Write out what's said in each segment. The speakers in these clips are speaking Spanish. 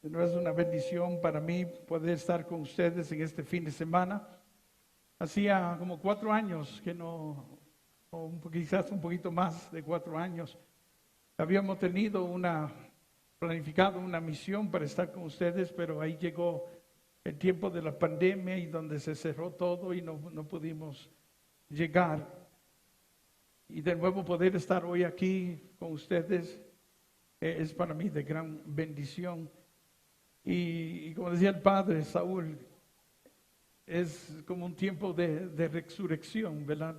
No es una bendición para mí poder estar con ustedes en este fin de semana. Hacía como 4 años que no, quizás un poquito más de 4 años, habíamos tenido planificado una misión para estar con ustedes, pero ahí llegó el tiempo de la pandemia y donde se cerró todo y no pudimos llegar. Y de nuevo poder estar hoy aquí con ustedes es para mí de gran bendición. Y como decía el padre Saúl, es como un tiempo de resurrección, ¿verdad?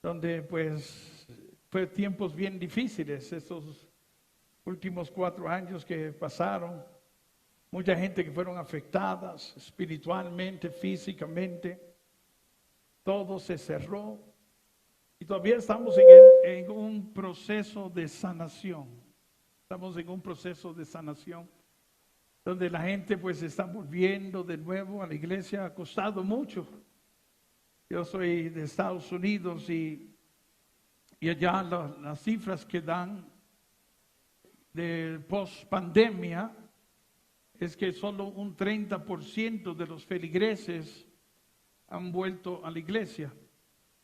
Donde pues fue tiempos bien difíciles estos últimos 4 años que pasaron. Mucha gente que fueron afectadas espiritualmente, físicamente. Todo se cerró. Y todavía estamos en un proceso de sanación. Estamos en un proceso de sanación donde la gente pues está volviendo de nuevo a la iglesia. Ha costado mucho. Yo soy de Estados Unidos y allá las cifras que dan de post pandemia es que solo un 30% de los feligreses han vuelto a la iglesia.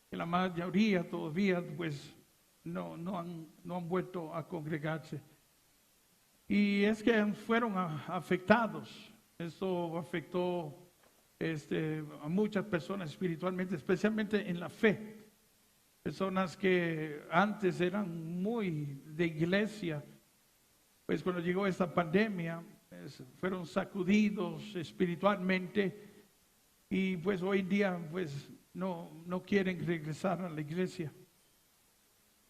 Y la mayoría todavía pues no han vuelto a congregarse. Y es que fueron afectados. Esto afectó a muchas personas espiritualmente, especialmente en la fe. Personas que antes eran muy de iglesia, pues cuando llegó esta pandemia, fueron sacudidos espiritualmente y pues hoy en día pues no quieren regresar a la iglesia.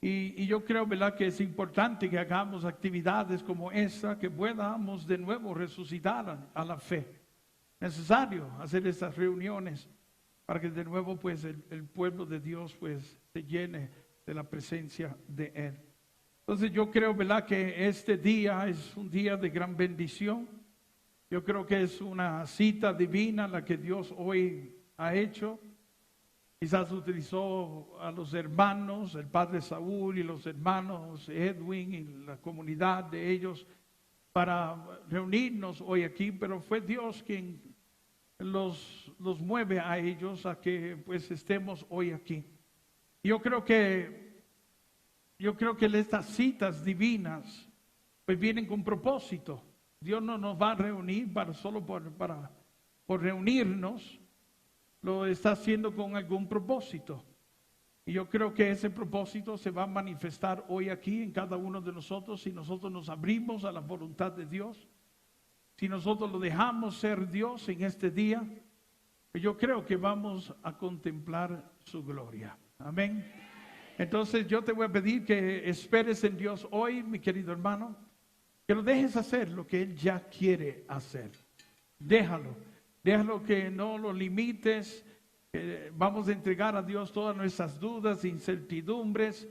Y yo creo, ¿verdad?, que es importante que hagamos actividades como esta, que podamos de nuevo resucitar a la fe. Necesario hacer estas reuniones para que de nuevo pues el pueblo de Dios pues se llene de la presencia de Él. Entonces yo creo, ¿verdad?, que este día es un día de gran bendición. Yo creo que es una cita divina la que Dios hoy ha hecho. Quizás utilizó a los hermanos, el padre Saúl y los hermanos Edwin y la comunidad de ellos para reunirnos hoy aquí, pero fue Dios quien los mueve a ellos a que pues estemos hoy aquí. Yo creo que estas citas divinas pues vienen con propósito. Dios no nos va a reunir solo por reunirnos. Lo está haciendo con algún propósito. Y yo creo que ese propósito se va a manifestar hoy aquí en cada uno de nosotros si nosotros nos abrimos a la voluntad de Dios. Si nosotros lo dejamos ser Dios en este día, yo creo que vamos a contemplar su gloria. Amén. Entonces yo te voy a pedir que esperes en Dios hoy, mi querido hermano, que lo dejes hacer lo que Él ya quiere hacer. Déjalo que no lo limites. Vamos a entregar a Dios todas nuestras dudas, incertidumbres.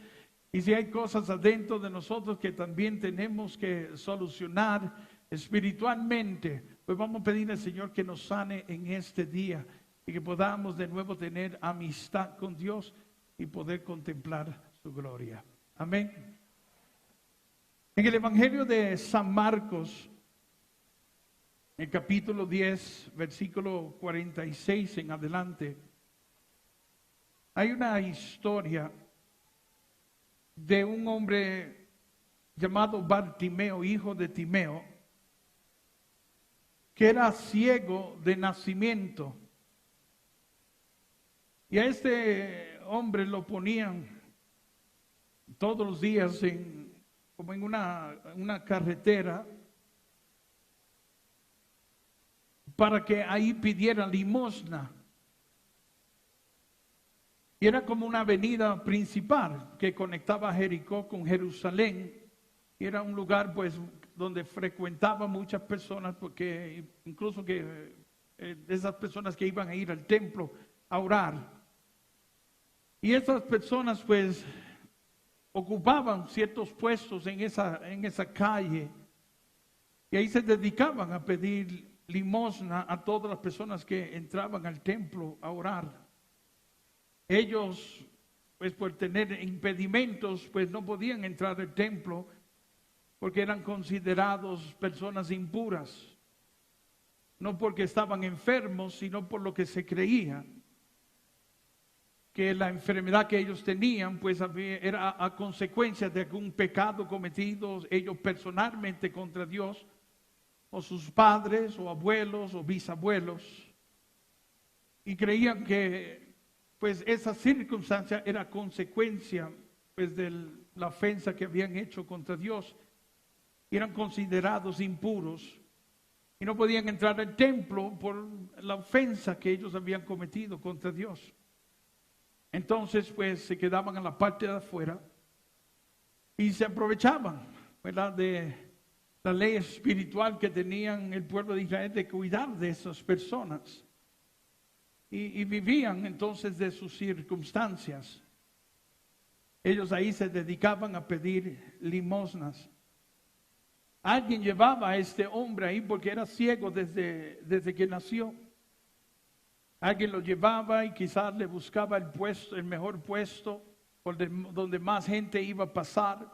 Y si hay cosas adentro de nosotros que también tenemos que solucionar espiritualmente, pues vamos a pedir al Señor que nos sane en este día y que podamos de nuevo tener amistad con Dios y poder contemplar su gloria. Amén. En el Evangelio de San Marcos, en el capítulo 10, versículo 46 en adelante, hay una historia de un hombre llamado Bartimeo, hijo de Timeo, que era ciego de nacimiento. Y a este hombre lo ponían todos los días como en una carretera, para que ahí pidiera limosna. Y era como una avenida principal que conectaba Jericó con Jerusalén. Y era un lugar pues donde frecuentaba muchas personas, porque incluso que esas personas que iban a ir al templo a orar. Y esas personas pues ocupaban ciertos puestos en esa calle. Y ahí se dedicaban a pedir limosna a todas las personas que entraban al templo a orar. Ellos, pues por tener impedimentos, pues no podían entrar al templo. porque eran considerados personas impuras, no porque estaban enfermos, sino por lo que se creía, que la enfermedad que ellos tenían pues era a consecuencia de algún pecado cometido ellos personalmente contra Dios, o sus padres, o abuelos, o bisabuelos, y creían que pues esa circunstancia era consecuencia pues de la ofensa que habían hecho contra Dios. Eran considerados impuros y no podían entrar al templo por la ofensa que ellos habían cometido contra Dios. Entonces pues se quedaban en la parte de afuera y se aprovechaban, ¿verdad?, de la ley espiritual que tenían el pueblo de Israel de cuidar de esas personas. Y vivían entonces de sus circunstancias. Ellos ahí se dedicaban a pedir limosnas. Alguien llevaba a este hombre ahí porque era ciego desde que nació. Alguien lo llevaba y quizás le buscaba el puesto, el mejor puesto, donde más gente iba a pasar.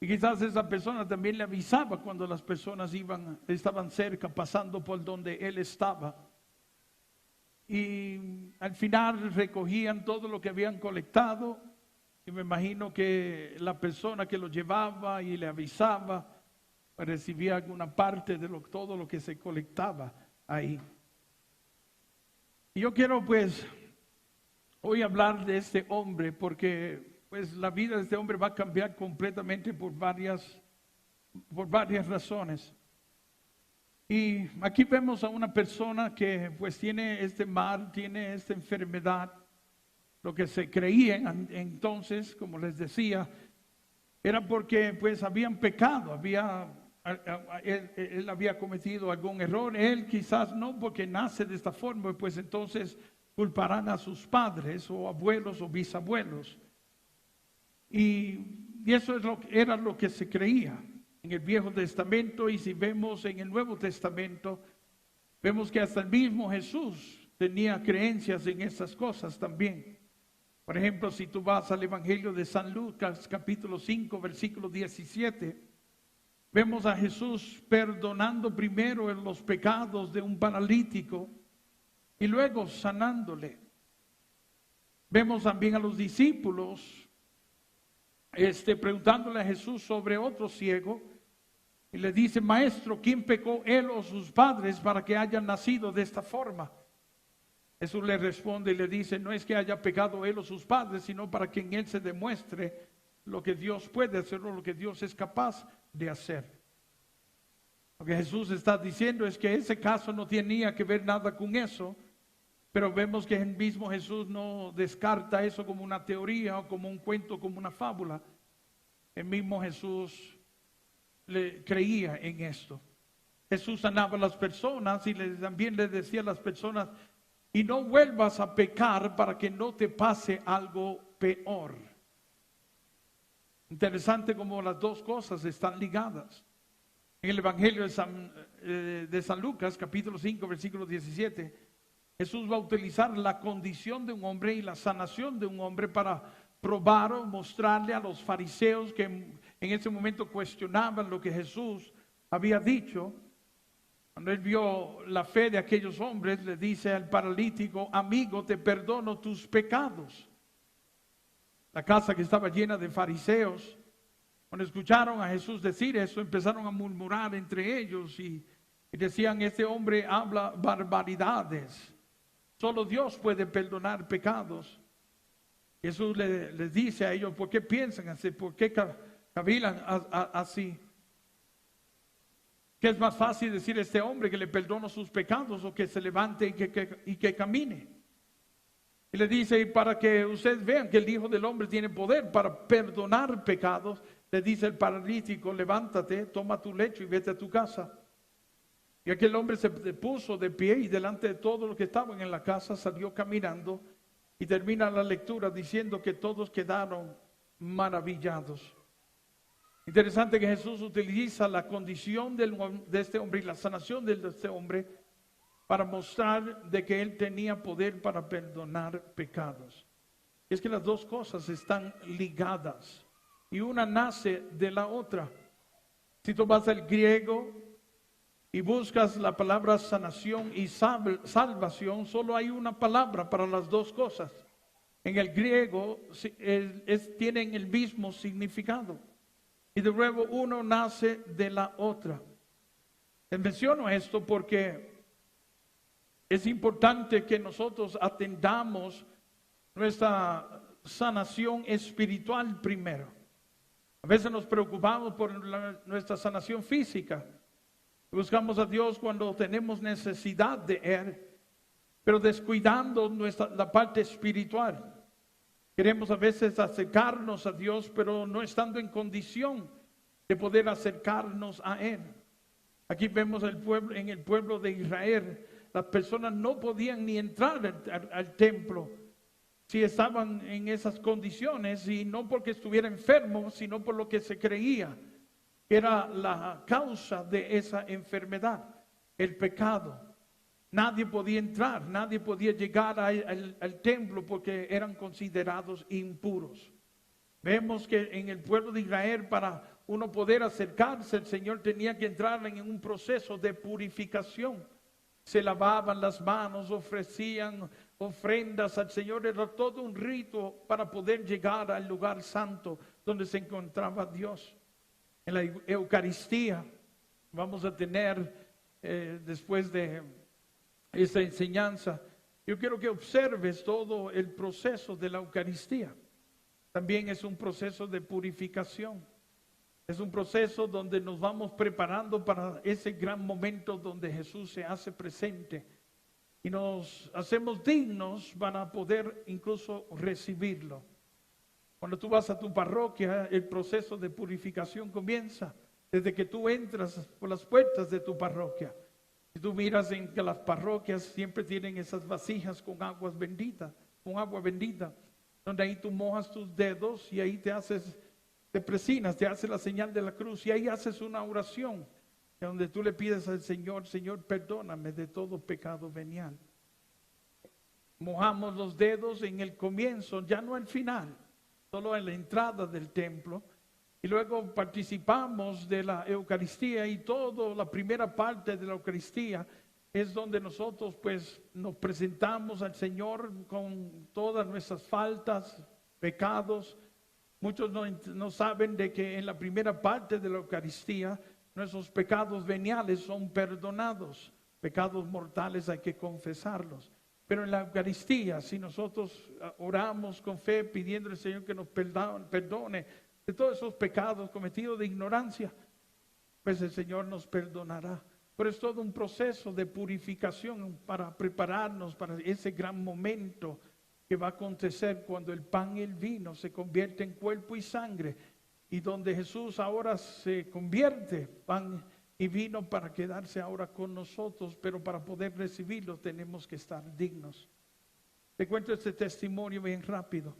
Y quizás esa persona también le avisaba cuando las personas estaban cerca, pasando por donde él estaba. Y al final recogían todo lo que habían colectado. Y me imagino que la persona que lo llevaba y le avisaba recibía alguna parte de todo lo que se colectaba ahí. Y yo quiero pues hoy hablar de este hombre porque pues la vida de este hombre va a cambiar completamente por varias razones. Y aquí vemos a una persona que pues tiene este mal, tiene esta enfermedad. Lo que se creía entonces, como les decía, era porque pues habían pecado, él había cometido algún error. Él quizás no, porque nace de esta forma, pues entonces culparán a sus padres o abuelos o bisabuelos. Y eso era lo que se creía en el Viejo Testamento. Y si vemos en el Nuevo Testamento, vemos que hasta el mismo Jesús tenía creencias en esas cosas también. Por ejemplo, si tú vas al Evangelio de San Lucas, capítulo 5, versículo 17, vemos a Jesús perdonando primero los pecados de un paralítico y luego sanándole. Vemos también a los discípulos preguntándole a Jesús sobre otro ciego y le dice: Maestro, ¿quién pecó, él o sus padres, para que hayan nacido de esta forma? Jesús le responde y le dice: no es que haya pecado él o sus padres, sino para que en él se demuestre lo que Dios puede hacer o lo que Dios es capaz de hacer. Lo que Jesús está diciendo es que ese caso no tenía que ver nada con eso, pero vemos que el mismo Jesús no descarta eso como una teoría o como un cuento, como una fábula. El mismo Jesús creía en esto. Jesús sanaba a las personas y también le decía a las personas: y no vuelvas a pecar para que no te pase algo peor. Interesante cómo las dos cosas están ligadas. En el Evangelio de San Lucas, capítulo 5, versículo 17, Jesús va a utilizar la condición de un hombre y la sanación de un hombre para probar o mostrarle a los fariseos que en ese momento cuestionaban lo que Jesús había dicho. Cuando él vio la fe de aquellos hombres, le dice al paralítico: amigo, te perdono tus pecados. La casa, que estaba llena de fariseos, cuando escucharon a Jesús decir eso, empezaron a murmurar entre ellos y decían: este hombre habla barbaridades. Solo Dios puede perdonar pecados. Jesús les dice a ellos: ¿por qué piensan así? ¿Por qué cavilan así? ¿Qué es más fácil decir a este hombre que le perdono sus pecados, o que se levante y que camine? Y le dice: y para que ustedes vean que el Hijo del Hombre tiene poder para perdonar pecados, le dice el paralítico: levántate, toma tu lecho y vete a tu casa. Y aquel hombre se puso de pie y delante de todos los que estaban en la casa salió caminando, y termina la lectura diciendo que todos quedaron maravillados. Interesante que Jesús utiliza la condición de este hombre y la sanación de este hombre para mostrar de que él tenía poder para perdonar pecados. Es que las dos cosas están ligadas y una nace de la otra. Si tú vas al griego y buscas la palabra sanación y salvación, solo hay una palabra para las dos cosas. En el griego tienen el mismo significado. Y de nuevo uno nace de la otra. Les menciono esto porque es importante que nosotros atendamos nuestra sanación espiritual primero. A veces nos preocupamos por nuestra sanación física. Buscamos a Dios cuando tenemos necesidad de Él, pero descuidando la parte espiritual. Queremos a veces acercarnos a Dios, pero no estando en condición de poder acercarnos a Él. Aquí vemos en el pueblo de Israel, las personas no podían ni entrar al templo si estaban en esas condiciones, y no porque estuviera enfermo, sino por lo que se creía que era la causa de esa enfermedad, el pecado. Nadie podía entrar, nadie podía llegar al templo porque eran considerados impuros. Vemos que en el pueblo de Israel, para uno poder acercarse, el Señor tenía que entrar en un proceso de purificación. Se lavaban las manos, ofrecían ofrendas al Señor. Era todo un rito para poder llegar al lugar santo donde se encontraba Dios. En la Eucaristía vamos a tener, después de esta enseñanza, yo quiero que observes todo el proceso de la Eucaristía. También es un proceso de purificación. Es un proceso donde nos vamos preparando para ese gran momento donde Jesús se hace presente y nos hacemos dignos para poder incluso recibirlo. Cuando tú vas a tu parroquia, el proceso de purificación comienza desde que tú entras por las puertas de tu parroquia. Si tú miras en que las parroquias siempre tienen esas vasijas con agua bendita, donde ahí tú mojas tus dedos y ahí te presinas, te haces la señal de la cruz y ahí haces una oración donde tú le pides al Señor: Señor, perdóname de todo pecado venial. Mojamos los dedos en el comienzo, ya no al final, solo en la entrada del templo, y luego participamos de la Eucaristía, y toda la primera parte de la Eucaristía es donde nosotros pues nos presentamos al Señor con todas nuestras faltas, pecados. Muchos no saben de que en la primera parte de la Eucaristía nuestros pecados veniales son perdonados. Pecados mortales hay que confesarlos. Pero en la Eucaristía, si nosotros oramos con fe pidiendo al Señor que nos perdone de todos esos pecados cometidos de ignorancia, pues el Señor nos perdonará. Pero es todo un proceso de purificación para prepararnos para ese gran momento que va a acontecer cuando el pan y el vino se convierten en cuerpo y sangre, y donde Jesús ahora se convierte pan y vino para quedarse ahora con nosotros, pero para poder recibirlo tenemos que estar dignos. Te cuento este testimonio bien rápido.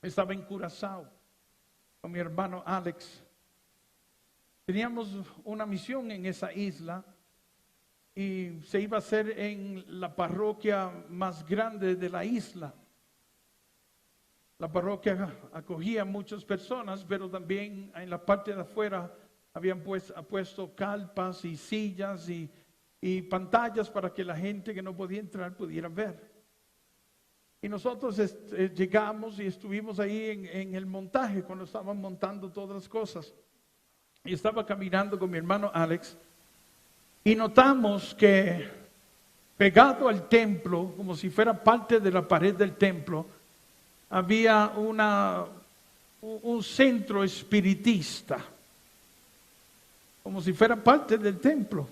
Estaba en Curazao con mi hermano Alex. Teníamos una misión en esa isla y se iba a hacer en la parroquia más grande de la isla. La parroquia acogía muchas personas, pero también en la parte de afuera habían puesto carpas y sillas y pantallas para que la gente que no podía entrar pudiera ver. Y nosotros llegamos y estuvimos ahí en el montaje cuando estaban montando todas las cosas. Y estaba caminando con mi hermano Alex y notamos que pegado al templo, como si fuera parte de la pared del templo, había un centro espiritista, como si fuera parte del templo.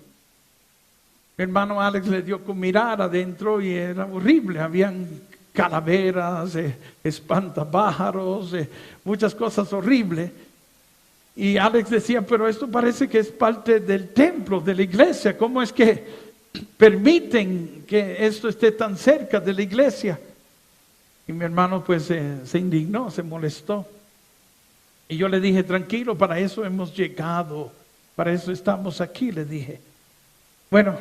Mi hermano Alex le dio con mirar adentro y era horrible. Habían calaveras, espantapájaros, muchas cosas horribles. Y Alex decía: pero esto parece que es parte del templo, de la iglesia. ¿Cómo es que permiten que esto esté tan cerca de la iglesia? Y mi hermano pues se indignó, se molestó. Y yo le dije: tranquilo, para eso hemos llegado, para eso estamos aquí, le dije. Bueno,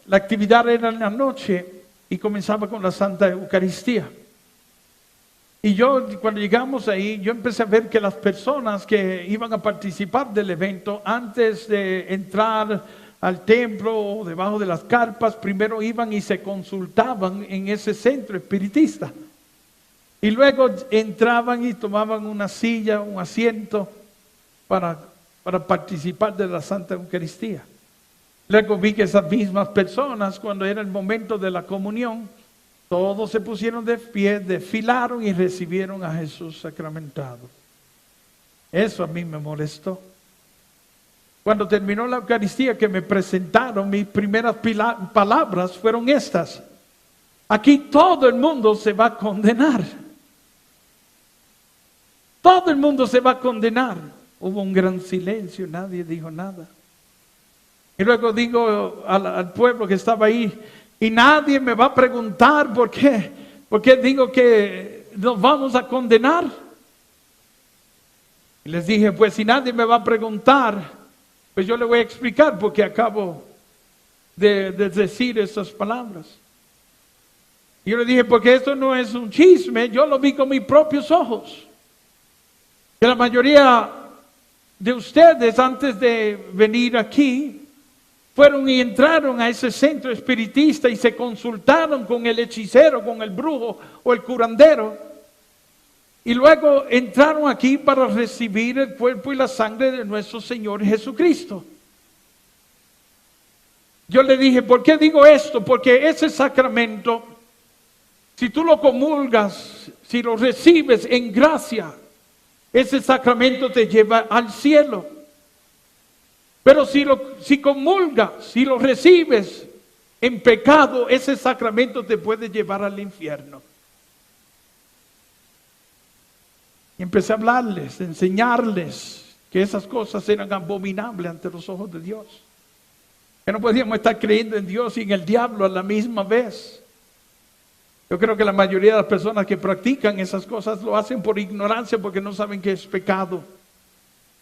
la actividad era en la noche y comenzaba con la Santa Eucaristía. Y yo, cuando llegamos ahí, yo empecé a ver que las personas que iban a participar del evento, antes de entrar al templo o debajo de las carpas, primero iban y se consultaban en ese centro espiritista. Y luego entraban y tomaban una silla, un asiento para participar de la Santa Eucaristía. Luego vi que esas mismas personas, cuando era el momento de la comunión, todos se pusieron de pie, desfilaron y recibieron a Jesús sacramentado. Eso a mí me molestó. Cuando terminó la Eucaristía que me presentaron, mis primeras palabras fueron estas: aquí todo el mundo se va a condenar. Todo el mundo se va a condenar. Hubo un gran silencio, nadie dijo nada. Y luego digo al pueblo que estaba ahí, y nadie me va a preguntar por qué digo que nos vamos a condenar. Y les dije, pues si nadie me va a preguntar, pues yo le voy a explicar porque acabo de decir esas palabras. Y yo le dije, porque esto no es un chisme, yo lo vi con mis propios ojos. Que la mayoría de ustedes, antes de venir aquí, fueron y entraron a ese centro espiritista y se consultaron con el hechicero, con el brujo o el curandero. Y luego entraron aquí para recibir el cuerpo y la sangre de nuestro Señor Jesucristo. Yo le dije, ¿por qué digo esto? Porque ese sacramento, si tú lo comulgas, si lo recibes en gracia, ese sacramento te lleva al cielo. Pero si comulgas, si lo recibes en pecado, ese sacramento te puede llevar al infierno. Y empecé a hablarles, a enseñarles que esas cosas eran abominables ante los ojos de Dios. Que no podíamos estar creyendo en Dios y en el diablo a la misma vez. Yo creo que la mayoría de las personas que practican esas cosas lo hacen por ignorancia, porque no saben que es pecado.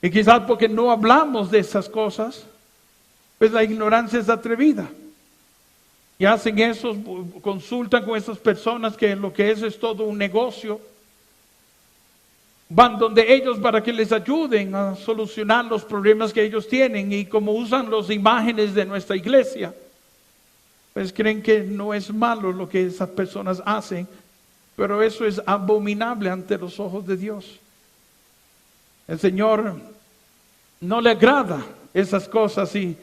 Y quizás porque no hablamos de esas cosas, pues la ignorancia es atrevida. Y hacen eso, consultan con esas personas que lo que es todo un negocio. Van donde ellos para que les ayuden a solucionar los problemas que ellos tienen. Y como usan las imágenes de nuestra iglesia, pues creen que no es malo lo que esas personas hacen, pero eso es abominable ante los ojos de Dios. El Señor no le agrada esas cosas y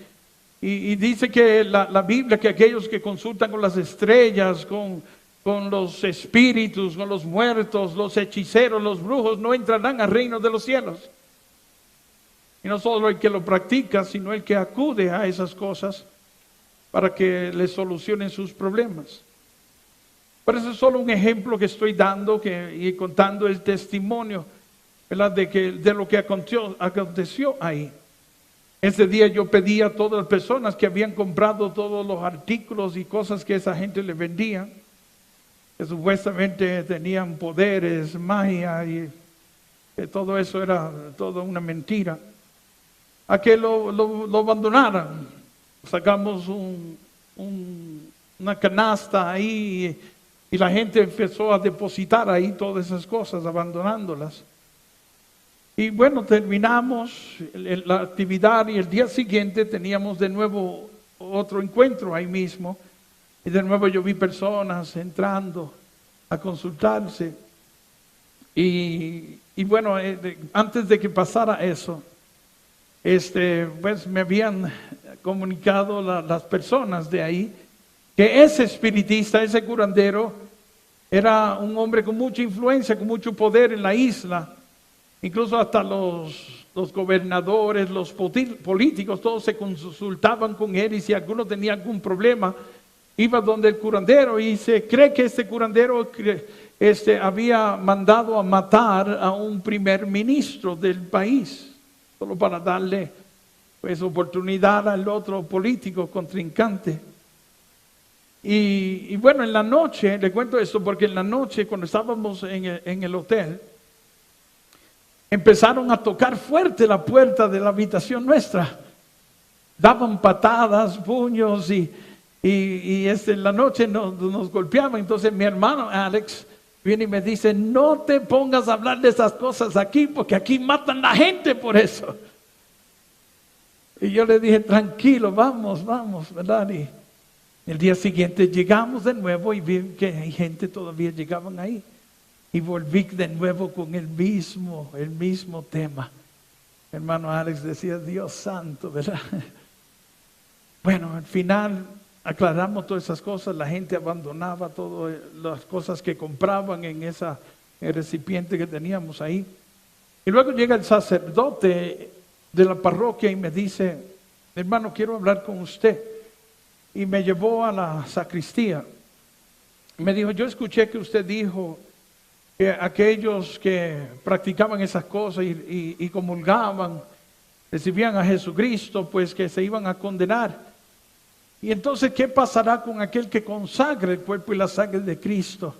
dice que la Biblia, que aquellos que consultan con las estrellas, con los espíritus, con los muertos, los hechiceros, los brujos, no entrarán al reino de los cielos. Y no solo el que lo practica, sino el que acude a esas cosas para que le solucionen sus problemas. Pero eso es solo un ejemplo que estoy dando y contando el testimonio, ¿verdad? De lo que aconteció ahí. Ese día yo pedí a todas las personas que habían comprado todos los artículos y cosas que esa gente le vendía, que supuestamente tenían poderes, magia, y que todo eso era toda una mentira, a que lo abandonaran. Sacamos una canasta ahí y la gente empezó a depositar ahí todas esas cosas, abandonándolas. Y bueno, terminamos la actividad y el día siguiente teníamos de nuevo otro encuentro ahí mismo. Y de nuevo yo vi personas entrando a consultarse. Y bueno, antes de que pasara eso, pues me habían comunicado las personas de ahí que ese espiritista, ese curandero, era un hombre con mucha influencia, con mucho poder en la isla. Incluso hasta los gobernadores, los políticos, todos se consultaban con él, y si alguno tenía algún problema, iba donde el curandero, y se cree que este curandero había mandado a matar a un primer ministro del país, solo para darle pues oportunidad al otro político contrincante. Y bueno, en la noche, le cuento esto porque en la noche, cuando estábamos en el hotel, empezaron a tocar fuerte la puerta de la habitación nuestra. Daban patadas, puños y en la noche nos golpeaban. Entonces mi hermano Alex viene y me dice, no te pongas a hablar de esas cosas aquí, porque aquí matan a la gente por eso. Y yo le dije, tranquilo, vamos, ¿verdad? Y el día siguiente llegamos de nuevo y vi que hay gente todavía llegaban ahí. Y volví de nuevo con el mismo tema. Hermano Alex decía, Dios santo, ¿verdad? Bueno, al final aclaramos todas esas cosas. La gente abandonaba todas las cosas que compraban en el recipiente que teníamos ahí. Y luego llega el sacerdote de la parroquia y me dice, hermano, quiero hablar con usted. Y me llevó a la sacristía. Me dijo, yo escuché que usted dijo que aquellos que practicaban esas cosas y comulgaban, recibían a Jesucristo, pues que se iban a condenar. Y entonces, ¿qué pasará con aquel que consagre el cuerpo y la sangre de Cristo?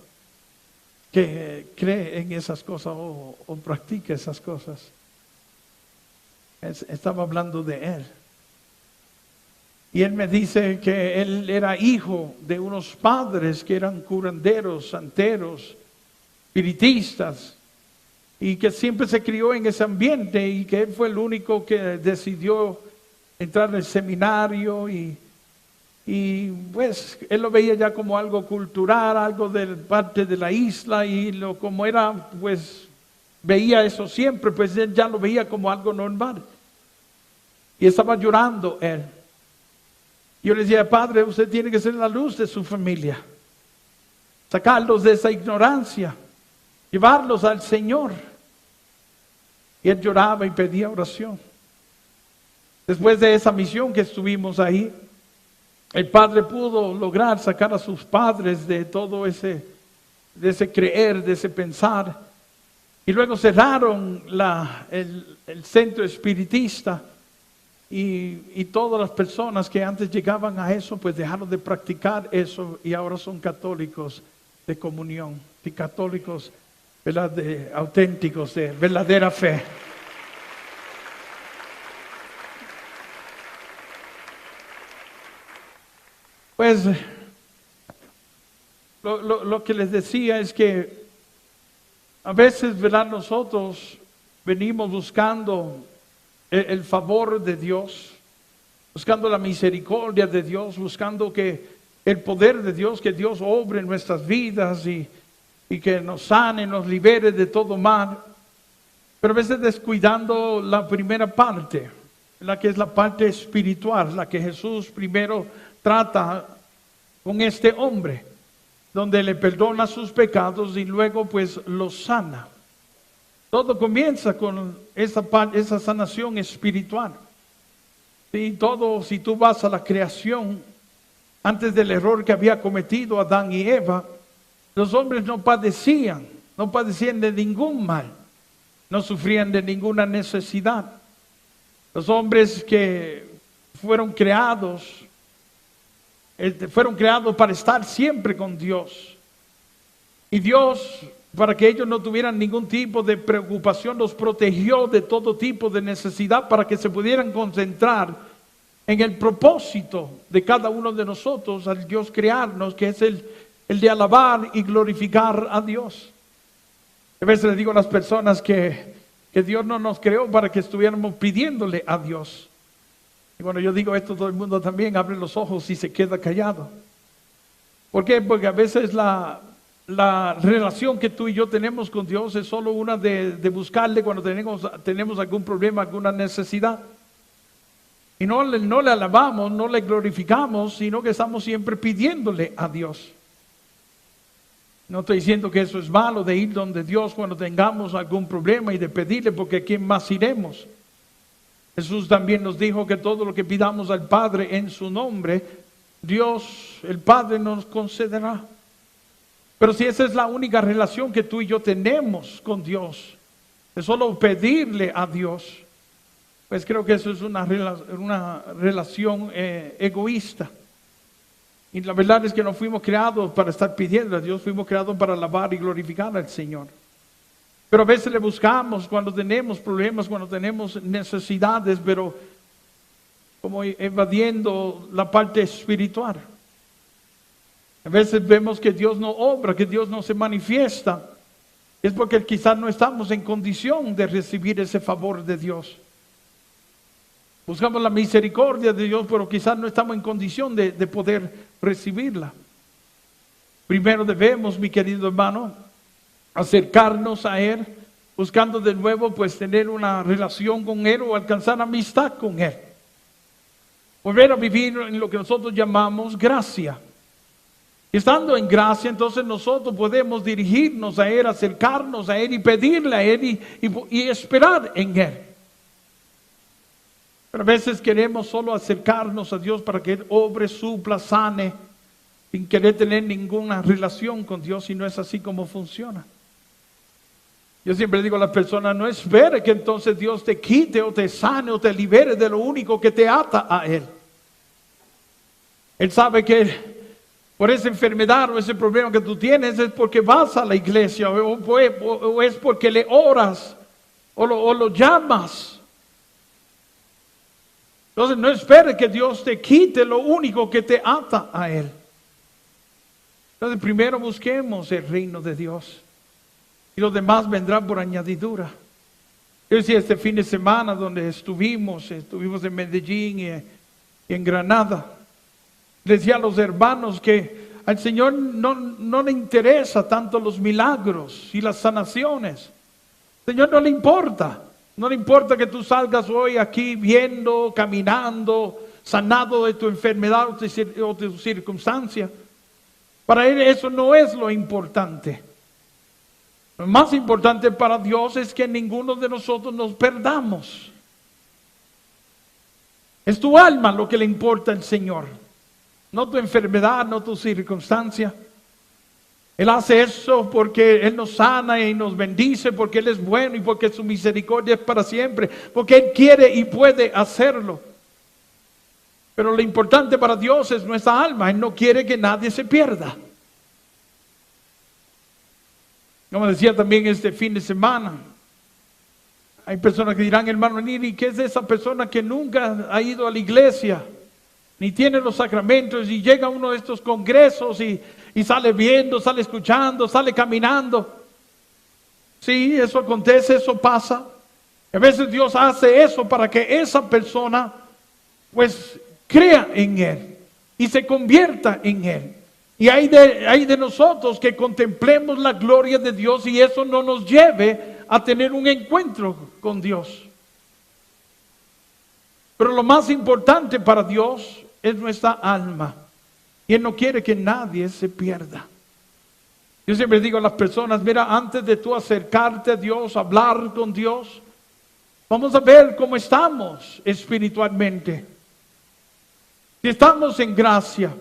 Que cree en esas cosas o practica esas cosas. Estaba hablando de él. Y él me dice que él era hijo de unos padres que eran curanderos, santeros, espiritistas, y que siempre se crió en ese ambiente y que él fue el único que decidió entrar al seminario y pues él lo veía ya como algo cultural, algo de parte de la isla y como era, pues veía eso siempre, pues él ya lo veía como algo normal. Y estaba llorando él. Yo le decía, padre, usted tiene que ser la luz de su familia. Sacarlos de esa ignorancia. Llevarlos al Señor. Y él lloraba y pedía oración. Después de esa misión que estuvimos ahí, el padre pudo lograr sacar a sus padres de todo de ese creer, de ese pensar. Y luego cerraron el centro espiritista. Y todas las personas que antes llegaban a eso, pues dejaron de practicar eso y ahora son católicos de comunión, y católicos, ¿verdad?, auténticos, de verdadera fe. Pues lo que les decía es que a veces, ¿verdad?, nosotros venimos buscando el favor de Dios, buscando la misericordia de Dios, buscando que el poder de Dios, que Dios obre en nuestras vidas y que nos sane, nos libere de todo mal, pero a veces descuidando la primera parte, la que es la parte espiritual, la que Jesús primero trata con este hombre, donde le perdona sus pecados y luego pues los sana. Todo comienza con esa sanación espiritual. Sí, todo, si tú vas a la creación, antes del error que había cometido Adán y Eva, los hombres no padecían de ningún mal, no sufrían de ninguna necesidad. Los hombres que fueron creados para estar siempre con Dios. Y Dios, para que ellos no tuvieran ningún tipo de preocupación, los protegió de todo tipo de necesidad para que se pudieran concentrar en el propósito de cada uno de nosotros, al Dios crearnos, que es el de alabar y glorificar a Dios. A veces le digo a las personas que Dios no nos creó para que estuviéramos pidiéndole a Dios. Y cuando yo digo esto, todo el mundo también abre los ojos y se queda callado. ¿Por qué? Porque a veces la relación que tú y yo tenemos con Dios es solo una de buscarle cuando tenemos algún problema, alguna necesidad. Y no le alabamos, no le glorificamos, sino que estamos siempre pidiéndole a Dios. No estoy diciendo que eso es malo, de ir donde Dios cuando tengamos algún problema y de pedirle, porque ¿a quién más iremos? Jesús también nos dijo que todo lo que pidamos al Padre en su nombre, Dios, el Padre, nos concederá. Pero si esa es la única relación que tú y yo tenemos con Dios, es solo pedirle a Dios, pues creo que eso es una relación egoísta. Y la verdad es que no fuimos creados para estar pidiendo a Dios, fuimos creados para alabar y glorificar al Señor. Pero a veces le buscamos cuando tenemos problemas, cuando tenemos necesidades, pero como evadiendo la parte espiritual. A veces vemos que Dios no obra, que Dios no se manifiesta. Es porque quizás no estamos en condición de recibir ese favor de Dios. Buscamos la misericordia de Dios, pero quizás no estamos en condición de poder recibirla. Primero debemos, mi querido hermano, acercarnos a Él, buscando de nuevo pues tener una relación con Él o alcanzar amistad con Él. Volver a vivir en lo que nosotros llamamos gracia. Y estando en gracia, entonces nosotros podemos dirigirnos a Él, acercarnos a Él y pedirle a Él y esperar en Él. Pero a veces queremos solo acercarnos a Dios para que Él obre, supla, sane, sin querer tener ninguna relación con Dios, y no es así como funciona. Yo siempre digo a las personas, no espere que entonces Dios te quite o te sane o te libere de lo único que te ata a Él. Él sabe que por esa enfermedad o ese problema que tú tienes es porque vas a la iglesia o es porque le oras o lo llamas. Entonces no espere que Dios te quite lo único que te ata a Él. Entonces primero busquemos el reino de Dios y los demás vendrán por añadidura. Yo decía este fin de semana donde estuvimos en Medellín y en Granada. Decía a los hermanos que al Señor no le interesa tanto los milagros y las sanaciones. Al Señor no le importa. No le importa que tú salgas hoy aquí viendo, caminando, sanado de tu enfermedad o de tu circunstancia. Para Él eso no es lo importante. Lo más importante para Dios es que ninguno de nosotros nos perdamos. Es tu alma lo que le importa al Señor. No tu enfermedad, no tu circunstancia. Él hace eso porque Él nos sana y nos bendice, porque Él es bueno y porque su misericordia es para siempre, porque Él quiere y puede hacerlo. Pero lo importante para Dios es nuestra alma. Él no quiere que nadie se pierda. Como decía también este fin de semana, hay personas que dirán, hermano Nini, ¿qué es esa persona que nunca ha ido a la iglesia, ni tiene los sacramentos, y llega a uno de estos congresos y sale viendo, sale escuchando, sale caminando? Sí, eso acontece, eso pasa. A veces Dios hace eso para que esa persona pues crea en Él y se convierta en Él. Y hay de nosotros que contemplemos la gloria de Dios y eso no nos lleve a tener un encuentro con Dios. Pero lo más importante para Dios es nuestra alma. Y Él no quiere que nadie se pierda. Yo siempre digo a las personas, mira, antes de tú acercarte a Dios, hablar con Dios, vamos a ver cómo estamos espiritualmente. Si estamos en gracia,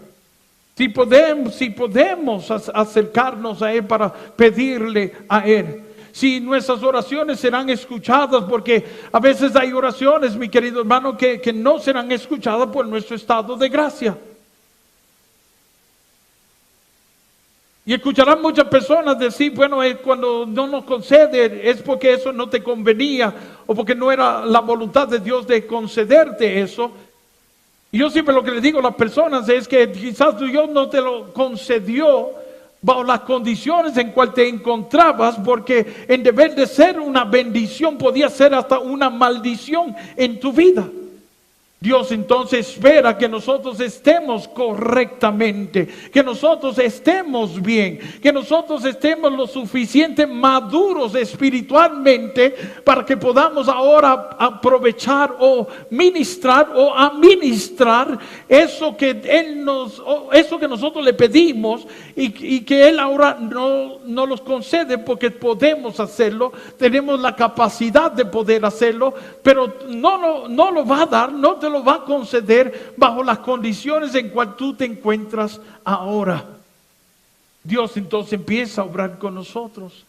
si podemos acercarnos a Él para pedirle a Él. Si nuestras oraciones serán escuchadas, porque a veces hay oraciones, mi querido hermano, que no serán escuchadas por nuestro estado de gracia. Y escucharán muchas personas decir, bueno, cuando no nos concede es porque eso no te convenía o porque no era la voluntad de Dios de concederte eso. Y yo siempre lo que le digo a las personas es que quizás Dios no te lo concedió bajo las condiciones en cual te encontrabas, porque en deber de ser una bendición podía ser hasta una maldición en tu vida. Dios entonces espera que nosotros estemos correctamente, que nosotros estemos bien, que nosotros estemos lo suficiente maduros espiritualmente para que podamos ahora aprovechar o ministrar o administrar eso que eso que nosotros le pedimos y que Él ahora no los concede, porque podemos hacerlo, tenemos la capacidad de poder hacerlo, pero no lo va a dar, no te lo va a conceder bajo las condiciones en cual tú te encuentras ahora. Dios entonces empieza a obrar con nosotros,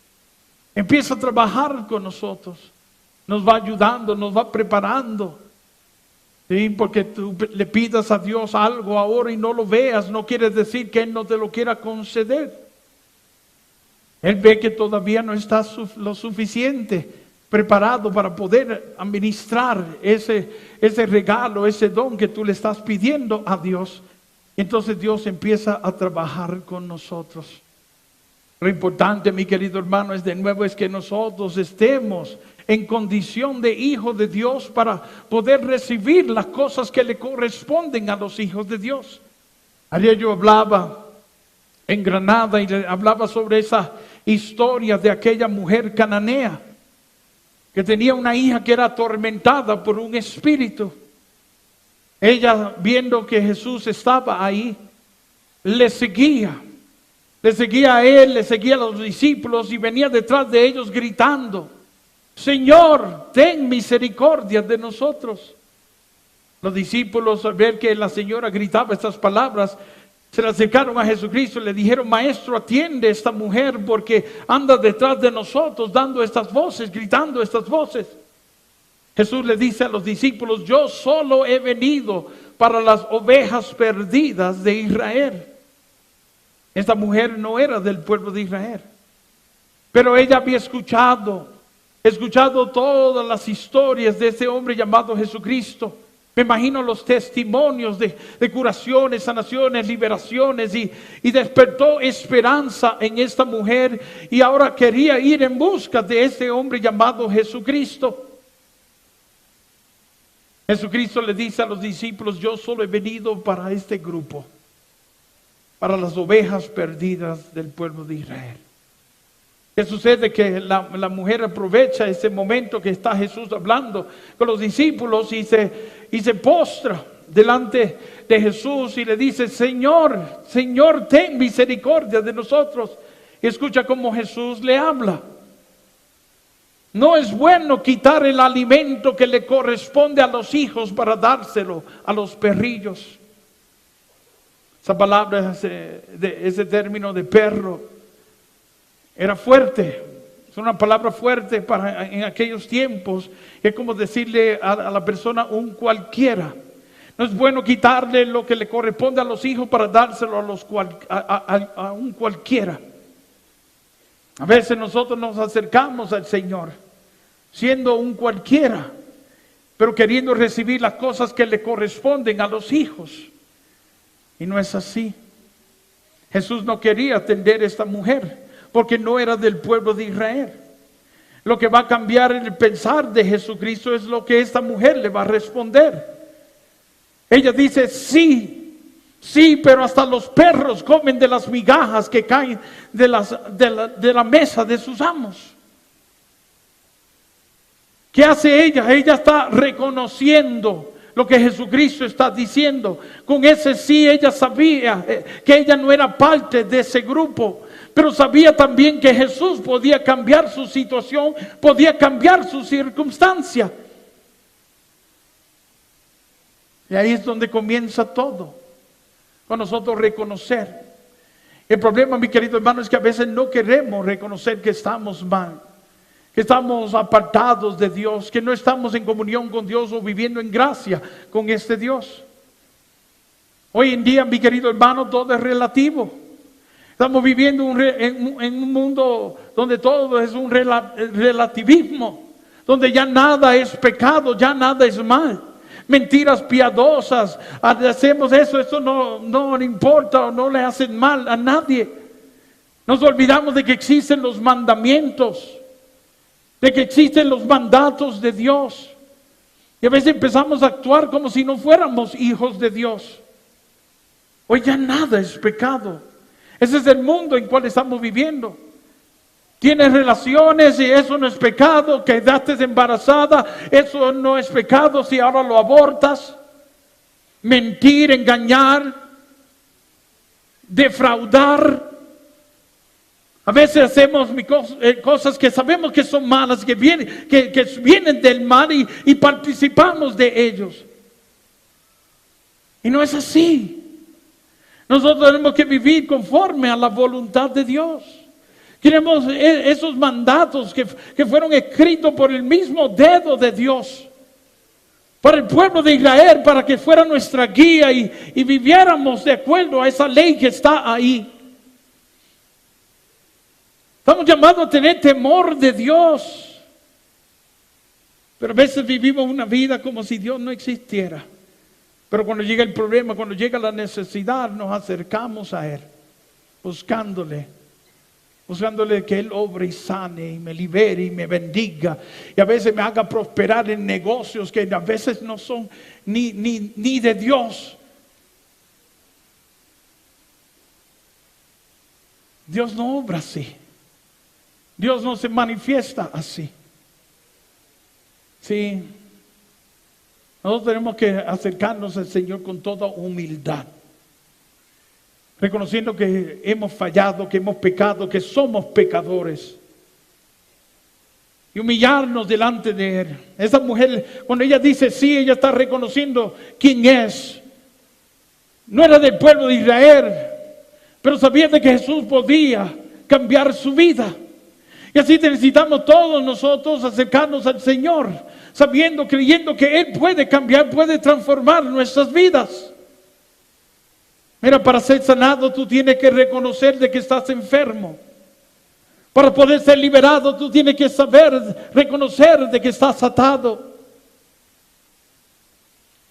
empieza a trabajar con nosotros, nos va ayudando, nos va preparando. Sí, porque tú le pidas a Dios algo ahora y no lo veas, no quiere decir que Él no te lo quiera conceder. Él ve que todavía no estás lo suficiente preparado para poder administrar ese regalo, ese don que tú le estás pidiendo a Dios. Entonces Dios empieza a trabajar con nosotros. Lo importante, mi querido hermano, es de nuevo es que nosotros estemos en condición de hijo de Dios para poder recibir las cosas que le corresponden a los hijos de Dios. Ayer yo hablaba en Granada y le hablaba sobre esa historia de aquella mujer cananea que tenía una hija que era atormentada por un espíritu. Ella, viendo que Jesús estaba ahí, le seguía a él, le seguía a los discípulos y venía detrás de ellos gritando: Señor, ten misericordia de nosotros. Los discípulos, al ver que la señora gritaba estas palabras, se le acercaron a Jesucristo y le dijeron: Maestro, atiende a esta mujer porque anda detrás de nosotros dando estas voces, gritando estas voces. Jesús le dice a los discípulos: yo solo he venido para las ovejas perdidas de Israel. Esta mujer no era del pueblo de Israel, pero ella había escuchado todas las historias de ese hombre llamado Jesucristo. Me imagino los testimonios de curaciones, sanaciones, liberaciones y despertó esperanza en esta mujer y ahora quería ir en busca de ese hombre llamado Jesucristo. Jesucristo le dice a los discípulos: yo solo he venido para este grupo, para las ovejas perdidas del pueblo de Israel. ¿Qué sucede? Que la mujer aprovecha ese momento que está Jesús hablando con los discípulos y se postra delante de Jesús y le dice: Señor, Señor, ten misericordia de nosotros. Y escucha cómo Jesús le habla. No es bueno quitar el alimento que le corresponde a los hijos para dárselo a los perrillos. Esa palabra, ese término de perro, era fuerte. Es una palabra fuerte en aquellos tiempos. Es como decirle a la persona un cualquiera. No es bueno quitarle lo que le corresponde a los hijos para dárselo a un cualquiera. A veces nosotros nos acercamos al Señor siendo un cualquiera, pero queriendo recibir las cosas que le corresponden a los hijos. Y no es así. Jesús no quería atender a esta mujer porque no era del pueblo de Israel. Lo que va a cambiar en el pensar de Jesucristo es lo que esta mujer le va a responder. Ella dice: sí, pero hasta los perros comen de las migajas que caen de la mesa de sus amos. ¿Qué hace ella? Ella está reconociendo lo que Jesucristo está diciendo. Con ese sí, ella sabía que ella no era parte de ese grupo, pero sabía también que Jesús podía cambiar su situación, podía cambiar su circunstancia. Y ahí es donde comienza todo, con nosotros reconocer. El problema, mi querido hermano, es que a veces no queremos reconocer que estamos mal, que estamos apartados de Dios, que no estamos en comunión con Dios o viviendo en gracia con este Dios. Hoy en día, mi querido hermano, todo es relativo. Estamos viviendo en un mundo donde todo es un relativismo, donde ya nada es pecado, ya nada es mal. Mentiras piadosas, hacemos esto no le importa o no le hacen mal a nadie. Nos olvidamos de que existen los mandamientos, de que existen los mandatos de Dios. Y a veces empezamos a actuar como si no fuéramos hijos de Dios. Hoy ya nada es pecado. Ese es el mundo en el cual estamos viviendo. Tienes relaciones y eso no es pecado. Quedaste embarazada, eso no es pecado si ahora lo abortas. Mentir, engañar, defraudar. A veces hacemos cosas que sabemos que son malas, que vienen del mal y participamos de ellos. Y no es así. Nosotros tenemos que vivir conforme a la voluntad de Dios. Queremos esos mandatos que fueron escritos por el mismo dedo de Dios para el pueblo de Israel, para que fuera nuestra guía y viviéramos de acuerdo a esa ley que está ahí. Estamos llamados a tener temor de Dios, pero a veces vivimos una vida como si Dios no existiera. Pero cuando llega el problema, cuando llega la necesidad, nos acercamos a Él, buscándole que Él obre y sane y me libere y me bendiga. Y a veces me haga prosperar en negocios que a veces no son ni de Dios. Dios no obra así. Dios no se manifiesta así. Sí. Nosotros tenemos que acercarnos al Señor con toda humildad, reconociendo que hemos fallado, que hemos pecado, que somos pecadores, y humillarnos delante de Él. Esa mujer, cuando ella dice sí, ella está reconociendo quién es. No era del pueblo de Israel, pero sabía de que Jesús podía cambiar su vida. Y así necesitamos todos nosotros acercarnos al Señor, sabiendo, creyendo que Él puede cambiar, puede transformar nuestras vidas. Mira, para ser sanado tú tienes que reconocer de que estás enfermo. Para poder ser liberado tú tienes que saber, reconocer de que estás atado.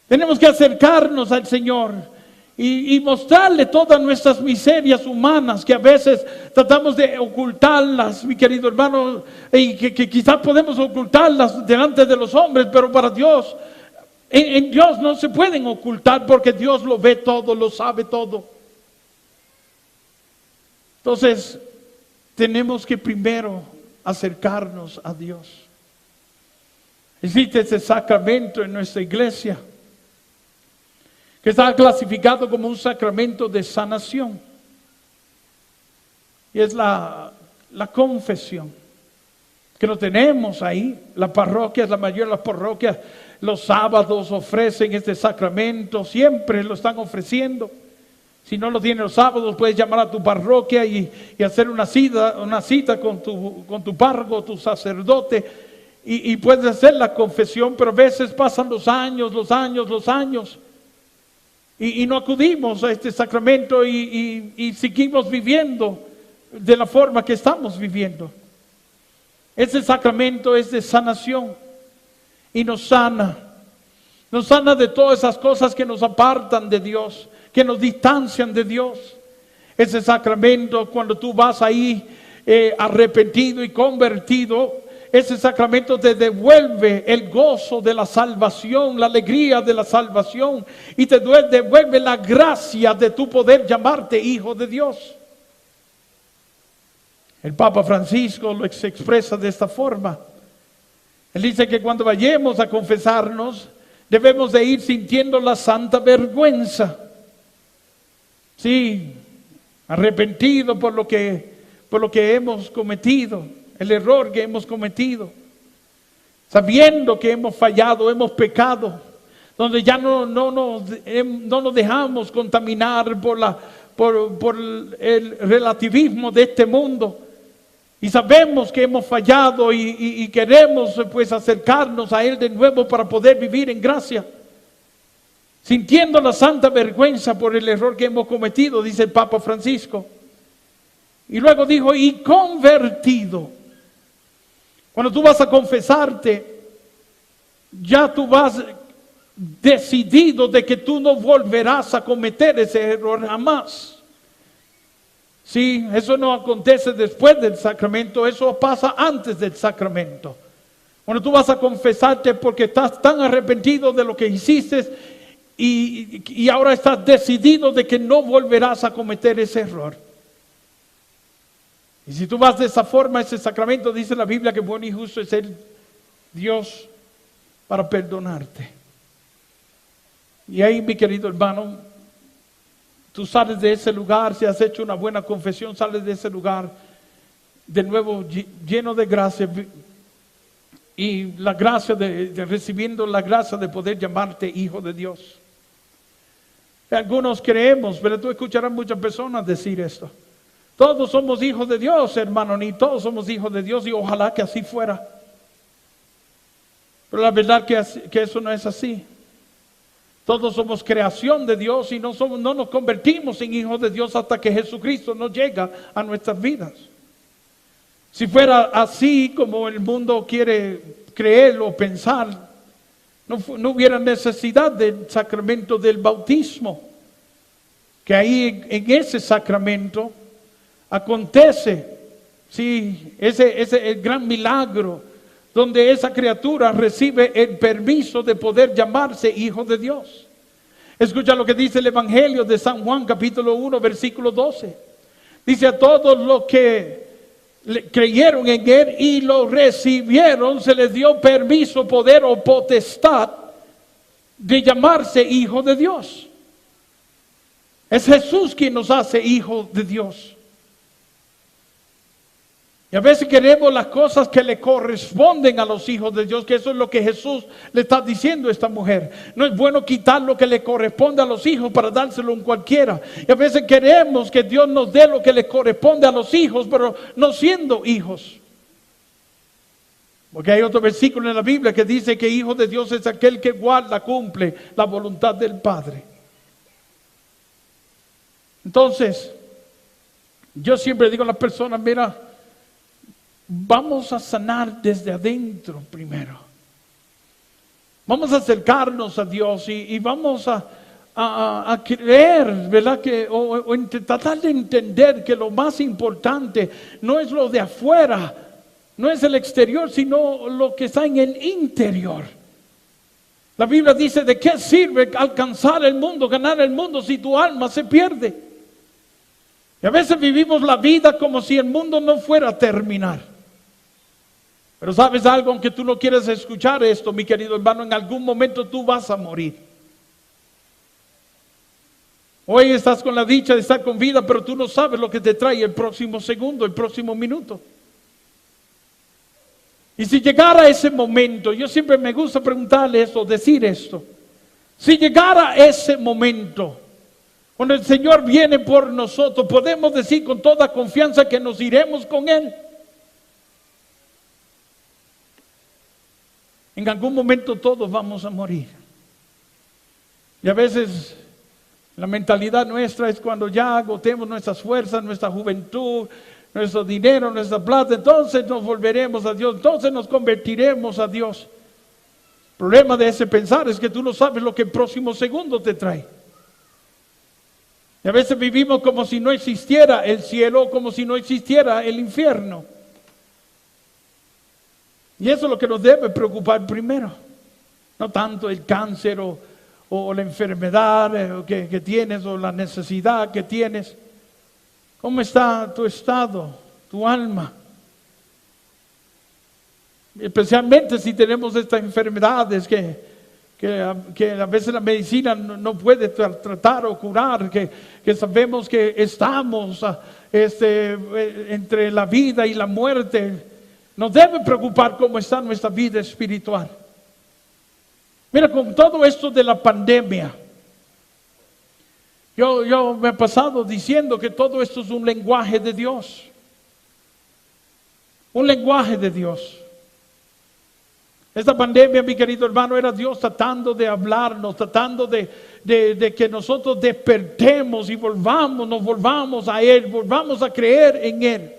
Tenemos que acercarnos al Señor y mostrarle todas nuestras miserias humanas que a veces tratamos de ocultarlas, mi querido hermano, y que quizás podemos ocultarlas delante de los hombres, pero para Dios, en Dios no se pueden ocultar porque Dios lo ve todo, lo sabe todo. Entonces, tenemos que primero acercarnos a Dios. Existe ese sacramento en nuestra iglesia que está clasificado como un sacramento de sanación. Y es la confesión, que lo tenemos ahí. La parroquia, la mayoría de las parroquias, los sábados ofrecen este sacramento, siempre lo están ofreciendo. Si no lo tienes los sábados, puedes llamar a tu parroquia y hacer una cita con tu párroco, tu sacerdote, y puedes hacer la confesión, pero a veces pasan los años, y no acudimos a este sacramento y seguimos viviendo de la forma que estamos viviendo. Ese sacramento es de sanación y nos sana de todas esas cosas que nos apartan de Dios, que nos distancian de Dios. Ese sacramento, cuando tú vas ahí arrepentido y convertido, ese sacramento te devuelve el gozo de la salvación, la alegría de la salvación, y te devuelve la gracia de tu poder llamarte hijo de Dios. El Papa Francisco lo expresa de esta forma. Él dice que cuando vayamos a confesarnos, debemos de ir sintiendo la santa vergüenza. Sí, arrepentido por lo que hemos cometido, el error que hemos cometido, sabiendo que hemos fallado, hemos pecado, donde ya no nos dejamos contaminar por el relativismo de este mundo, y sabemos que hemos fallado y queremos pues acercarnos a Él de nuevo para poder vivir en gracia, sintiendo la santa vergüenza por el error que hemos cometido, dice el Papa Francisco. Y luego dijo, y convertido. Cuando tú vas a confesarte, ya tú vas decidido de que tú no volverás a cometer ese error jamás. Sí, eso no acontece después del sacramento, eso pasa antes del sacramento. Cuando tú vas a confesarte porque estás tan arrepentido de lo que hiciste y ahora estás decidido de que no volverás a cometer ese error. Y si tú vas de esa forma, ese sacramento, dice la Biblia que bueno y justo es el Dios para perdonarte. Y ahí, mi querido hermano, tú sales de ese lugar, si has hecho una buena confesión, sales de ese lugar de nuevo lleno de gracia y la gracia de recibiendo la gracia de poder llamarte hijo de Dios. Algunos creemos, pero tú escucharás muchas personas decir esto. Todos somos hijos de Dios, hermano, ni todos somos hijos de Dios, y ojalá que así fuera. Pero la verdad que eso no es así. Todos somos creación de Dios y no nos convertimos en hijos de Dios hasta que Jesucristo nos llega a nuestras vidas. Si fuera así como el mundo quiere creer o pensar, no hubiera necesidad del sacramento del bautismo, que ahí en ese sacramento acontece, sí, ese el gran milagro donde esa criatura recibe el permiso de poder llamarse hijo de Dios. Escucha lo que dice el Evangelio de San Juan, capítulo 1, versículo 12. Dice: a todos los que creyeron en Él y lo recibieron, se les dio permiso, poder o potestad de llamarse hijo de Dios. Es Jesús quien nos hace hijos de Dios. Y a veces queremos las cosas que le corresponden a los hijos de Dios, que eso es lo que Jesús le está diciendo a esta mujer. No es bueno quitar lo que le corresponde a los hijos para dárselo a cualquiera. Y a veces queremos que Dios nos dé lo que le corresponde a los hijos, pero no siendo hijos. Porque hay otro versículo en la Biblia que dice que hijo de Dios es aquel que guarda, cumple la voluntad del Padre. Entonces, yo siempre digo a las personas: mira, vamos a sanar desde adentro primero. Vamos a acercarnos a Dios y vamos a creer, ¿verdad? O tratar de entender que lo más importante no es lo de afuera, no es el exterior, sino lo que está en el interior. La Biblia dice: ¿de qué sirve alcanzar el mundo, ganar el mundo, si tu alma se pierde? Y a veces vivimos la vida como si el mundo no fuera a terminar. Pero ¿sabes algo? Aunque tú no quieras escuchar esto, mi querido hermano, en algún momento tú vas a morir. Hoy estás con la dicha de estar con vida, pero tú no sabes lo que te trae el próximo segundo, el próximo minuto. Y si llegara ese momento, yo siempre me gusta preguntarle esto, decir esto. Si llegara ese momento, cuando el Señor viene por nosotros, podemos decir con toda confianza que nos iremos con Él. En algún momento todos vamos a morir. Y a veces la mentalidad nuestra es: cuando ya agotemos nuestras fuerzas, nuestra juventud, nuestro dinero, nuestra plata, entonces nos volveremos a Dios, entonces nos convertiremos a Dios. El problema de ese pensar es que tú no sabes lo que el próximo segundo te trae. Y a veces vivimos como si no existiera el cielo, como si no existiera el infierno. Y eso es lo que nos debe preocupar primero. No tanto el cáncer o la enfermedad que tienes o la necesidad que tienes. ¿Cómo está tu estado, tu alma? Especialmente si tenemos estas enfermedades que a veces la medicina no puede tratar o curar, que sabemos que estamos entre la vida y la muerte. Nos debe preocupar cómo está nuestra vida espiritual. Mira, con todo esto de la pandemia, yo me he pasado diciendo que todo esto es un lenguaje de Dios. Un lenguaje de Dios. Esta pandemia, mi querido hermano, era Dios tratando de hablarnos, tratando de que nosotros despertemos y nos volvamos a Él, volvamos a creer en Él.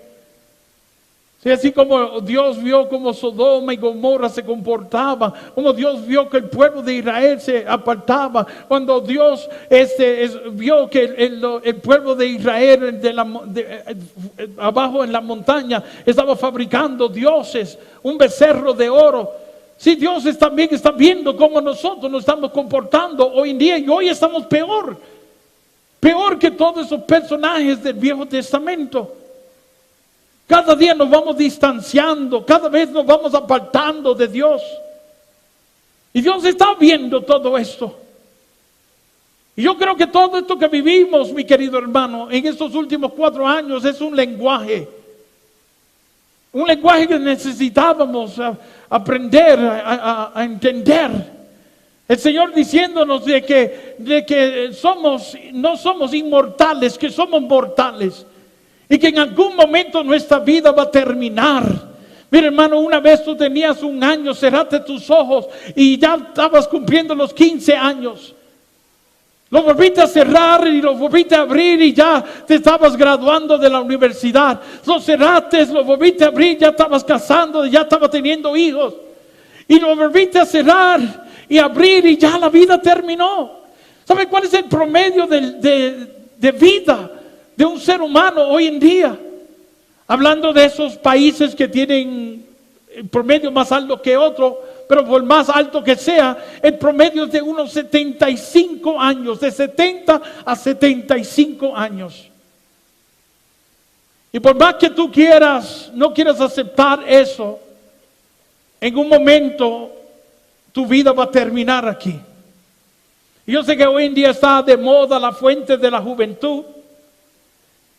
Sí, así como Dios vio cómo Sodoma y Gomorra se comportaban, como Dios vio que el pueblo de Israel se apartaba, cuando Dios vio que el pueblo de Israel abajo en la montaña estaba fabricando dioses, un becerro de oro. Sí, Dios también está viendo cómo nosotros nos estamos comportando hoy en día, y hoy estamos peor que todos esos personajes del Viejo Testamento. Cada día nos vamos distanciando, cada vez nos vamos apartando de Dios. Y Dios está viendo todo esto. Y yo creo que todo esto que vivimos, mi querido hermano, en estos últimos 4 años es un lenguaje. Un lenguaje que necesitábamos aprender a entender. El Señor diciéndonos de que no somos inmortales, que somos mortales. Y que en algún momento nuestra vida va a terminar. Mira, hermano, una vez tú tenías 1 año, cerraste tus ojos y ya estabas cumpliendo los 15 años. Lo volviste a cerrar y lo volviste a abrir y ya te estabas graduando de la universidad. Lo cerraste, lo volviste a abrir, ya estabas casando, ya estabas teniendo hijos. Y lo volviste a cerrar y abrir y ya la vida terminó. ¿Sabe cuál es el promedio de vida de un ser humano hoy en día? Hablando de esos países que tienen el promedio más alto que otro, pero por más alto que sea, el promedio es de unos 75 años, de 70 a 75 años. Y por más que tú no quieras aceptar eso, en un momento tu vida va a terminar aquí. Y yo sé que hoy en día está de moda la fuente de la juventud.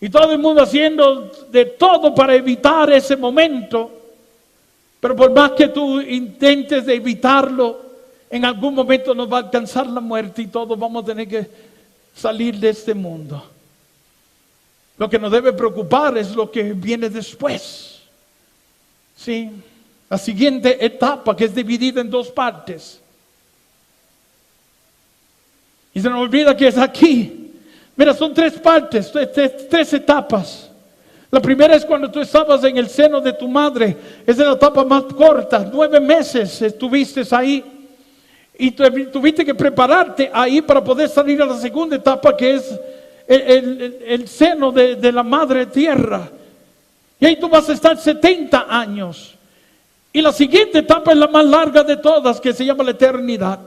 Y todo el mundo haciendo de todo para evitar ese momento. Pero por más que tú intentes de evitarlo, en algún momento nos va a alcanzar la muerte y todos vamos a tener que salir de este mundo. Lo que nos debe preocupar es lo que viene después. Sí, la siguiente etapa, que es dividida en dos partes. Y se nos olvida que es aquí. Mira, son tres partes, tres etapas. La primera es cuando tú estabas en el seno de tu madre. Esa es la etapa más corta. 9 meses estuviste ahí. Y tuviste que prepararte ahí para poder salir a la segunda etapa, que es el seno de la madre tierra. Y ahí tú vas a estar 70 años. Y la siguiente etapa es la más larga de todas, que se llama la eternidad.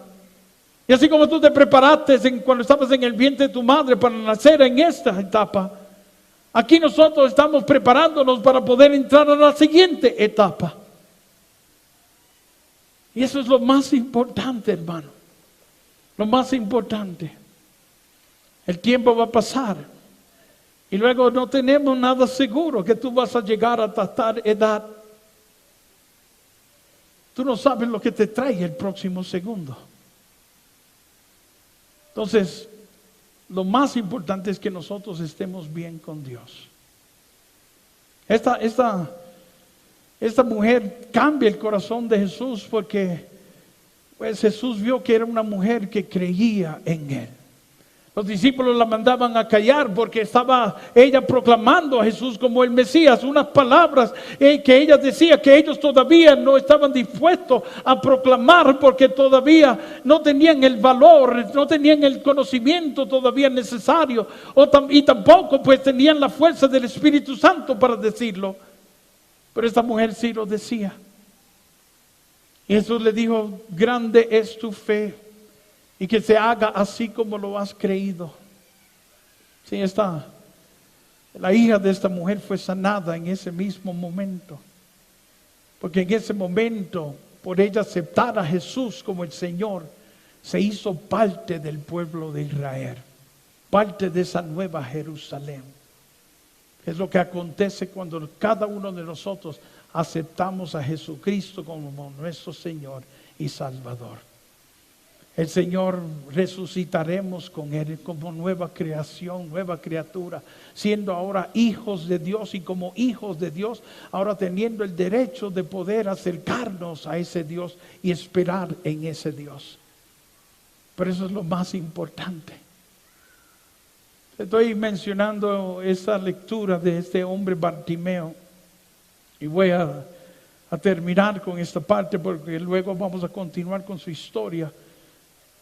Y así como tú te preparaste cuando estabas en el vientre de tu madre para nacer en esta etapa, aquí nosotros estamos preparándonos para poder entrar a la siguiente etapa. Y eso es lo más importante, hermano. Lo más importante. El tiempo va a pasar. Y luego no tenemos nada seguro que tú vas a llegar a tal edad. Tú no sabes lo que te trae el próximo segundo. Entonces, lo más importante es que nosotros estemos bien con Dios. Esta mujer cambia el corazón de Jesús porque pues Jesús vio que era una mujer que creía en Él. Los discípulos la mandaban a callar porque estaba ella proclamando a Jesús como el Mesías, unas palabras que ella decía que ellos todavía no estaban dispuestos a proclamar porque todavía no tenían el valor, no tenían el conocimiento todavía necesario y tampoco pues tenían la fuerza del Espíritu Santo para decirlo. Pero esta mujer sí lo decía. Y Jesús le dijo: grande es tu fe, y que se haga así como lo has creído. Sí, la hija de esta mujer fue sanada en ese mismo momento. Porque en ese momento, por ella aceptar a Jesús como el Señor, se hizo parte del pueblo de Israel, parte de esa nueva Jerusalén. Es lo que acontece cuando cada uno de nosotros aceptamos a Jesucristo como nuestro Señor y Salvador. El Señor resucitaremos con Él como nueva creación, nueva criatura, siendo ahora hijos de Dios, y como hijos de Dios, ahora teniendo el derecho de poder acercarnos a ese Dios y esperar en ese Dios. Pero eso es lo más importante. Estoy mencionando esa lectura de este hombre Bartimeo y voy a terminar con esta parte porque luego vamos a continuar con su historia.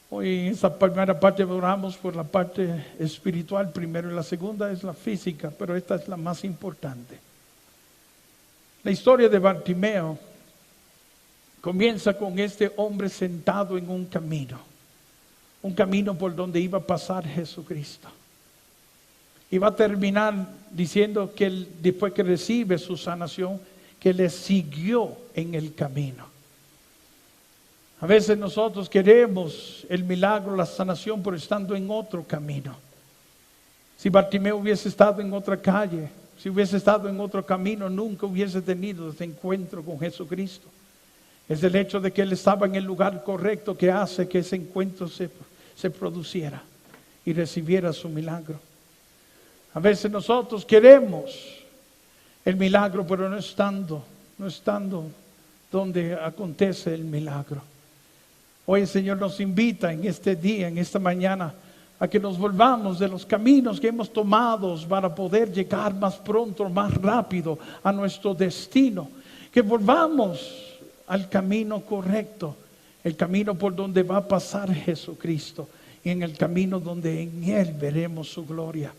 Hoy en esta primera parte oramos por la parte espiritual primero y la segunda es la física, pero esta es la más importante. La historia de Bartimeo comienza con este hombre sentado en un camino por donde iba a pasar Jesucristo. Y va a terminar diciendo que él, después que recibe su sanación, que le siguió en el camino. A veces nosotros queremos el milagro, la sanación, pero estando en otro camino. Si Bartimeo hubiese estado en otra calle, si hubiese estado en otro camino, nunca hubiese tenido ese encuentro con Jesucristo. Es el hecho de que él estaba en el lugar correcto que hace que ese encuentro se produciera y recibiera su milagro. A veces nosotros queremos el milagro, pero no estando donde acontece el milagro. Hoy el Señor nos invita en este día, en esta mañana, a que nos volvamos de los caminos que hemos tomado para poder llegar más pronto, más rápido a nuestro destino. Que volvamos al camino correcto, el camino por donde va a pasar Jesucristo y en el camino donde en Él veremos su gloria.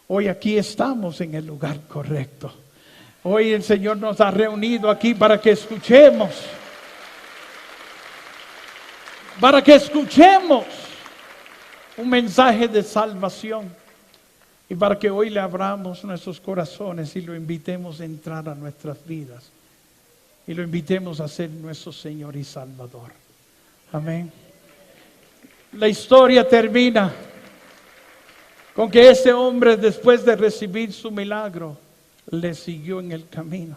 Hoy aquí estamos en el lugar correcto. Hoy el Señor nos ha reunido aquí para que escuchemos. Para que escuchemos un mensaje de salvación. Y para que hoy le abramos nuestros corazones y lo invitemos a entrar a nuestras vidas. Y lo invitemos a ser nuestro Señor y Salvador. Amén. La historia termina con que este hombre, después de recibir su milagro, le siguió en el camino.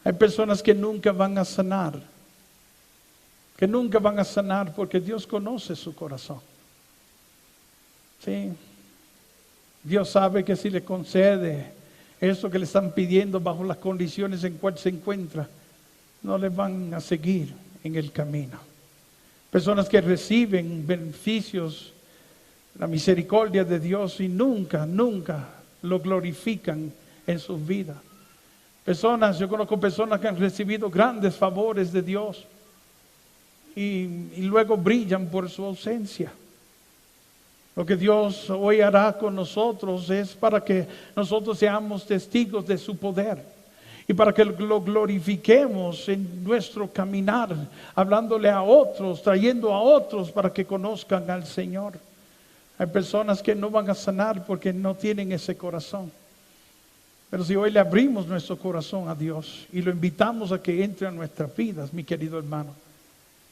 Hay personas que nunca van a sanar. Que nunca van a sanar porque Dios conoce su corazón. Sí. Dios sabe que si le concede eso que le están pidiendo bajo las condiciones en cuales se encuentra, no le van a seguir en el camino. Personas que reciben beneficios, la misericordia de Dios y nunca lo glorifican en sus vidas. Yo conozco personas que han recibido grandes favores de Dios y luego brillan por su ausencia. Lo que Dios hoy hará con nosotros es para que nosotros seamos testigos de su poder y para que lo glorifiquemos en nuestro caminar, hablándole a otros, trayendo a otros para que conozcan al Señor. Hay personas que no van a sanar porque no tienen ese corazón. Pero si hoy le abrimos nuestro corazón a Dios y lo invitamos a que entre a nuestras vidas, mi querido hermano,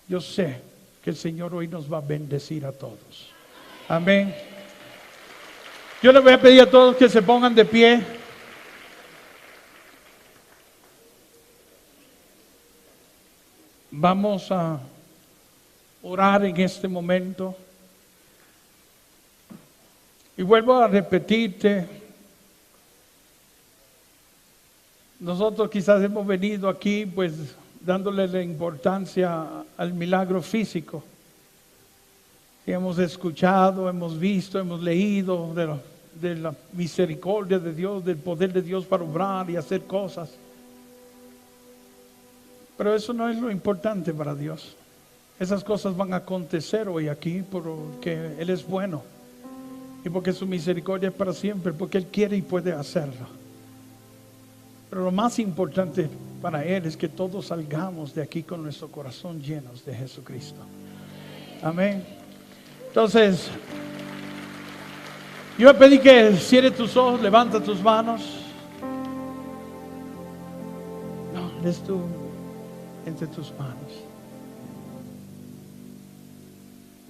yo sé que el Señor hoy nos va a bendecir a todos. Amén. Yo les voy a pedir a todos que se pongan de pie. Vamos a orar en este momento. Y vuelvo a repetirte, nosotros quizás hemos venido aquí pues dándole la importancia al milagro físico. Y hemos escuchado, hemos visto, hemos leído de la misericordia de Dios, del poder de Dios para obrar y hacer cosas. Pero eso no es lo importante para Dios. Esas cosas van a acontecer hoy aquí porque Él es bueno. Y porque su misericordia es para siempre, porque Él quiere y puede hacerlo. Pero lo más importante para Él es que todos salgamos de aquí con nuestro corazón llenos de Jesucristo. Amén. Entonces, yo me pedí que cierre tus ojos, levanta tus manos. No, eres tú entre tus manos.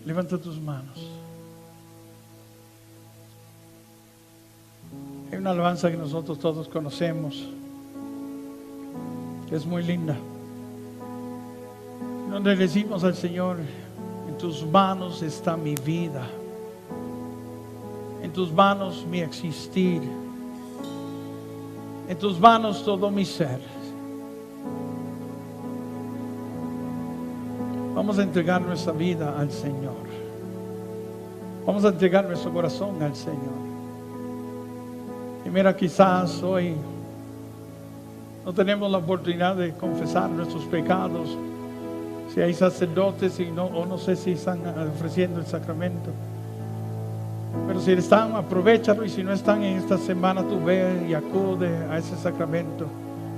Levanta tus manos. Hay una alabanza que nosotros todos conocemos, que es muy linda, donde decimos al Señor: en tus manos está mi vida, en tus manos mi existir, en tus manos todo mi ser. Vamos a entregar nuestra vida al Señor. Vamos a entregar nuestro corazón al Señor. Y mira, quizás hoy no tenemos la oportunidad de confesar nuestros pecados. Si hay sacerdotes o no sé si están ofreciendo el sacramento. Pero si están, aprovechalo. Y si no están en esta semana, tú ve y acude a ese sacramento.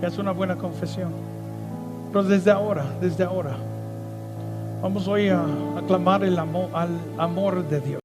Y haz una buena confesión. Pero desde ahora, vamos hoy a aclamar al amor de Dios.